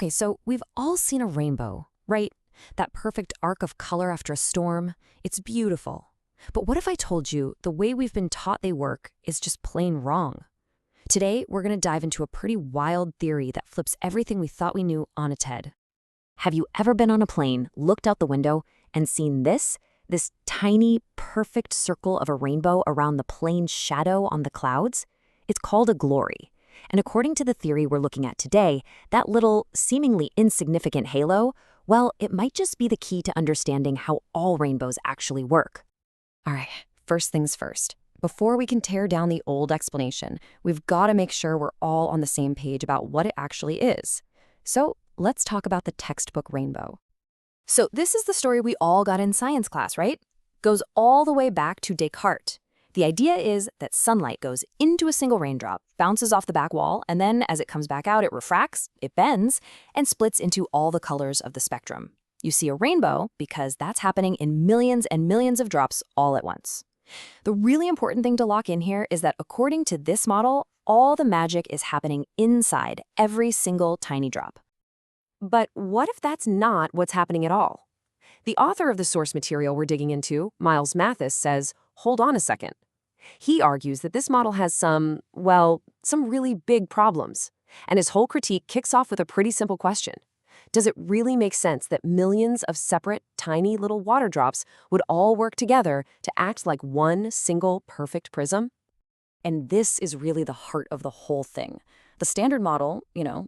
Okay, so we've all seen a rainbow, right? That perfect arc of color after a storm. It's beautiful. But what if I told you the way we've been taught they work is just plain wrong? Today, we're going to dive into a pretty wild theory that flips everything we thought we knew on its head. Have you ever been on a plane, looked out the window, and seen this? This tiny, perfect circle of a rainbow around the plane's shadow on the clouds? It's called a glory. And according to the theory we're looking at today, that little, seemingly insignificant halo, well, it might just be the key to understanding how all rainbows actually work. All right, first things first. Before we can tear down the old explanation, we've got to make sure we're all on the same page about what it actually is. So let's talk about the textbook rainbow. So this is the story we all got in science class, right? Goes all the way back to Descartes. The idea is that sunlight goes into a single raindrop, bounces off the back wall, and then as it comes back out, it refracts, it bends, and splits into all the colors of the spectrum. You see a rainbow because that's happening in millions and millions of drops all at once. The really important thing to lock in here is that according to this model, all the magic is happening inside every single tiny drop. But what if that's not what's happening at all? The author of the source material we're digging into, Mathis, says, hold on a second. He argues that this model has some really big problems. And his whole critique kicks off with a pretty simple question. Does it really make sense that millions of separate, tiny little water drops would all work together to act like one single perfect prism? And this is really the heart of the whole thing. The standard model,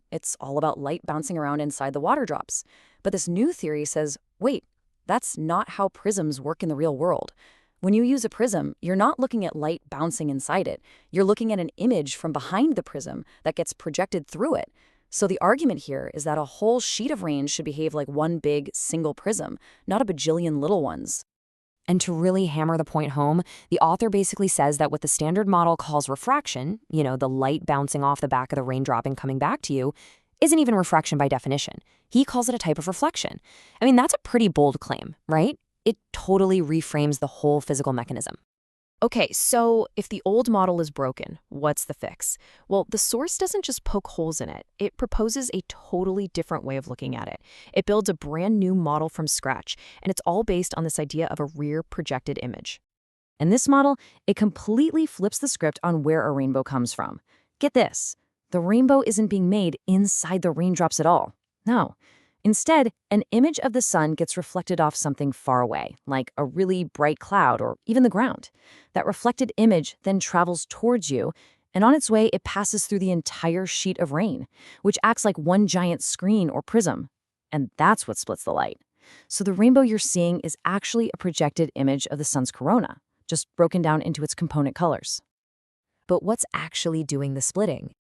it's all about light bouncing around inside the water drops. But this new theory says, wait, that's not how prisms work in the real world. When you use a prism, you're not looking at light bouncing inside it. You're looking at an image from behind the prism that gets projected through it. So the argument here is that a whole sheet of rain should behave like one big, single prism, not a bajillion little ones. And to really hammer the point home, the author basically says that what the standard model calls refraction, the light bouncing off the back of the raindrop and coming back to you, isn't even refraction by definition. He calls it a type of reflection. I mean, that's a pretty bold claim, right? It totally reframes the whole physical mechanism. Okay, so if the old model is broken, what's the fix? Well, the source doesn't just poke holes in it. It proposes a totally different way of looking at it. It builds a brand new model from scratch, and it's all based on this idea of a rear projected image. In this model, it completely flips the script on where a rainbow comes from. Get this, the rainbow isn't being made inside the raindrops at all. No. Instead, an image of the sun gets reflected off something far away, like a really bright cloud or even the ground. That reflected image then travels towards you, and on its way, it passes through the entire sheet of rain, which acts like one giant screen or prism. And that's what splits the light. So the rainbow you're seeing is actually a projected image of the sun's corona, just broken down into its component colors. But what's actually doing the splitting?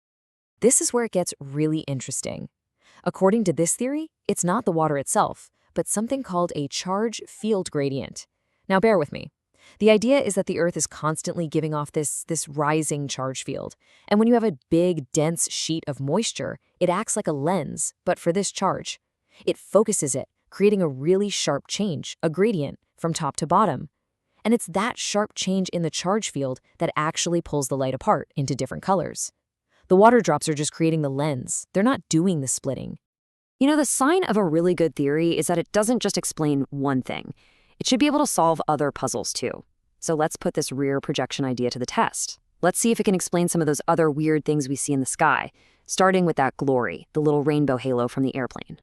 This is where it gets really interesting. According to this theory, it's not the water itself, but something called a charge field gradient. Now bear with me. The idea is that the Earth is constantly giving off this rising charge field. And when you have a big, dense sheet of moisture, it acts like a lens, but for this charge. It focuses it, creating a really sharp change, a gradient, from top to bottom. And it's that sharp change in the charge field that actually pulls the light apart into different colors. The water drops are just creating the lens. They're not doing the splitting. The sign of a really good theory is that it doesn't just explain one thing. It should be able to solve other puzzles too. So let's put this rear projection idea to the test. Let's see if it can explain some of those other weird things we see in the sky, starting with that glory, the little rainbow halo from the airplane.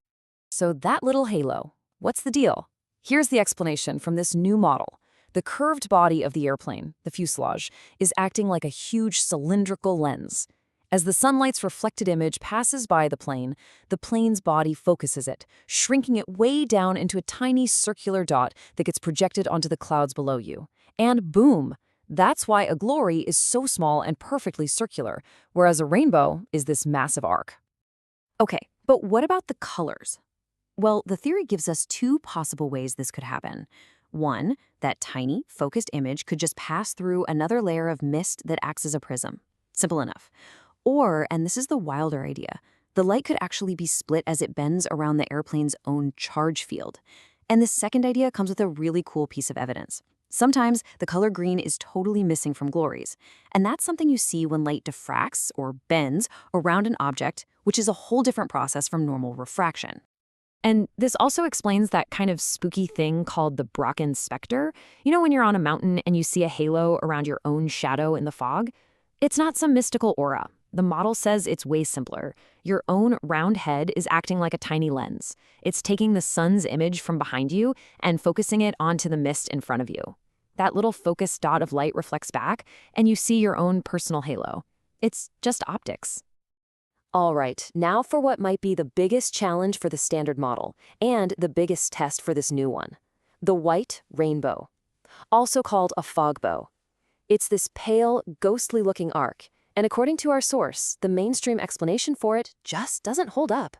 So that little halo, what's the deal? Here's the explanation from this new model. The curved body of the airplane, the fuselage, is acting like a huge cylindrical lens. As the sunlight's reflected image passes by the plane's body focuses it, shrinking it way down into a tiny circular dot that gets projected onto the clouds below you. And boom! That's why a glory is so small and perfectly circular, whereas a rainbow is this massive arc. Okay, but what about the colors? Well, the theory gives us two possible ways this could happen. One, that tiny, focused image could just pass through another layer of mist that acts as a prism. Simple enough. Or, and this is the wilder idea, the light could actually be split as it bends around the airplane's own charge field. And this second idea comes with a really cool piece of evidence. Sometimes the color green is totally missing from glories, and that's something you see when light diffracts or bends around an object which is a whole different process from normal refraction. And this also explains that kind of spooky thing called the Brocken specter. You know when you're on a mountain and you see a halo around your own shadow in the fog? It's not some mystical aura. The model says it's way simpler. Your own round head is acting like a tiny lens. It's taking the sun's image from behind you and focusing it onto the mist in front of you. That little focused dot of light reflects back, and you see your own personal halo. It's just optics. All right, now for what might be the biggest challenge for the standard model, and the biggest test for this new one. The white rainbow, also called a fogbow. It's this pale, ghostly-looking arc, and according to our source, the mainstream explanation for it just doesn't hold up.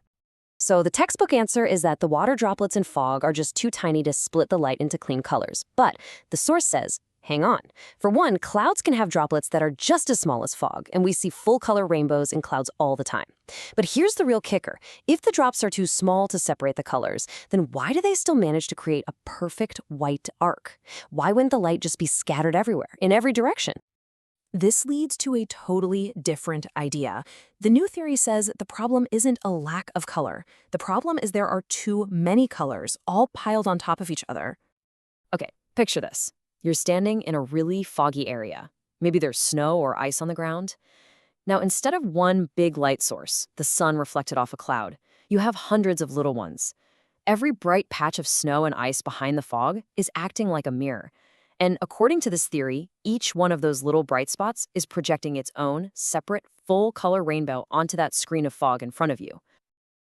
So the textbook answer is that the water droplets in fog are just too tiny to split the light into clean colors. But the source says, hang on. For one, clouds can have droplets that are just as small as fog, and we see full-color rainbows in clouds all the time. But here's the real kicker. If the drops are too small to separate the colors, then why do they still manage to create a perfect white arc? Why wouldn't the light just be scattered everywhere, in every direction? This leads to a totally different idea. The new theory says the problem isn't a lack of color. The problem is there are too many colors, all piled on top of each other. Okay, picture this. You're standing in a really foggy area. Maybe there's snow or ice on the ground. Now, instead of one big light source, the sun reflected off a cloud, you have hundreds of little ones. Every bright patch of snow and ice behind the fog is acting like a mirror. And according to this theory, each one of those little bright spots is projecting its own separate full-color rainbow onto that screen of fog in front of you.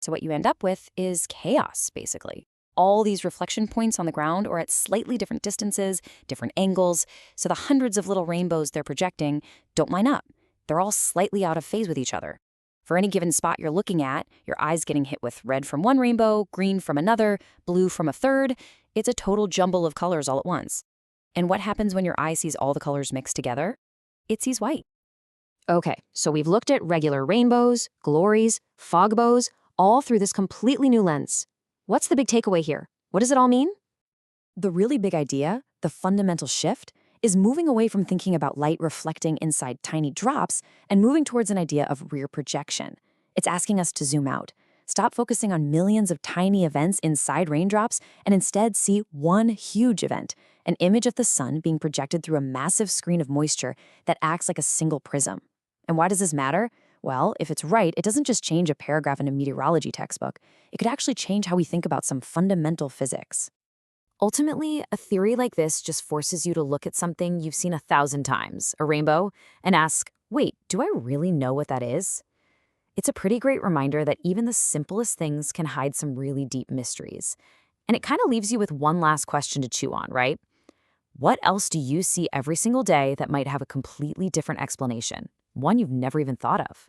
So what you end up with is chaos, basically. All these reflection points on the ground are at slightly different distances, different angles, so the hundreds of little rainbows they're projecting don't line up. They're all slightly out of phase with each other. For any given spot you're looking at, your eye's getting hit with red from one rainbow, green from another, blue from a third. It's a total jumble of colors all at once. And what happens when your eye sees all the colors mixed together? It sees white. Okay, so we've looked at regular rainbows, glories, fogbows, all through this completely new lens. What's the big takeaway here? What does it all mean? The really big idea, the fundamental shift, is moving away from thinking about light reflecting inside tiny drops and moving towards an idea of rear projection. It's asking us to zoom out. Stop focusing on millions of tiny events inside raindrops and instead see one huge event, an image of the sun being projected through a massive screen of moisture that acts like a single prism. And why does this matter? Well, if it's right, it doesn't just change a paragraph in a meteorology textbook. It could actually change how we think about some fundamental physics. Ultimately, a theory like this just forces you to look at something you've seen 1,000 times, a rainbow, and ask, wait, do I really know what that is? It's a pretty great reminder that even the simplest things can hide some really deep mysteries. And it kind of leaves you with one last question to chew on, right? What else do you see every single day that might have a completely different explanation? One you've never even thought of?